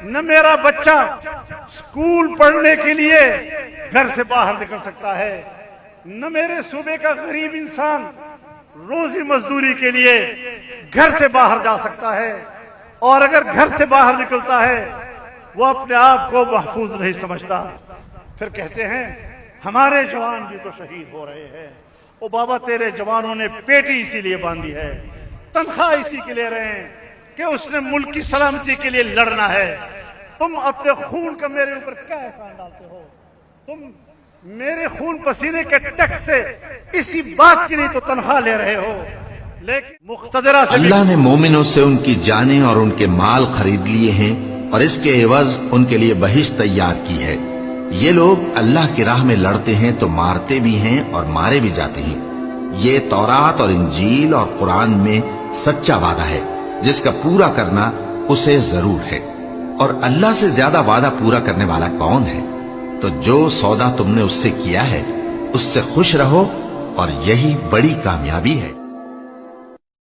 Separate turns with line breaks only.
نہ میرا بچہ اسکول پڑھنے کے لیے گھر سے باہر نکل سکتا ہے، نہ میرے صوبے کا غریب انسان روزی مزدوری کے لیے گھر سے باہر جا سکتا ہے، اور اگر گھر سے باہر نکلتا ہے وہ اپنے آپ کو محفوظ نہیں سمجھتا۔ پھر کہتے ہیں ہمارے جوان بھی تو شہید ہو رہے ہیں۔ او بابا، تیرے جوانوں نے پیٹی اسی لیے باندھی ہے، تنخواہ اسی کے لے رہے ہیں کہ اس نے ملک کی سلامتی کے لیے لڑنا ہے۔ تم اپنے خون کا میرے اوپر کیا احسان ڈالتے ہو؟ تم میرے خون پسینے کے ٹیکس سے اسی بات کے لیے تو تنخواہ لے رہے ہو، لیکن مقتدرہ سے
اللہ نے مومنوں سے ان کی جانیں اور ان کے مال خرید لیے ہیں، اور اس کے عوض ان کے لیے بہشت تیار کی ہے۔ یہ لوگ اللہ کی راہ میں لڑتے ہیں تو مارتے بھی ہیں اور مارے بھی جاتے ہیں۔ یہ تورات اور انجیل اور قرآن میں سچا وعدہ ہے جس کا پورا کرنا اسے ضرور ہے، اور اللہ سے زیادہ وعدہ پورا کرنے والا کون ہے؟ تو جو سودا تم نے اس سے کیا ہے اس سے خوش رہو، اور یہی بڑی کامیابی ہے۔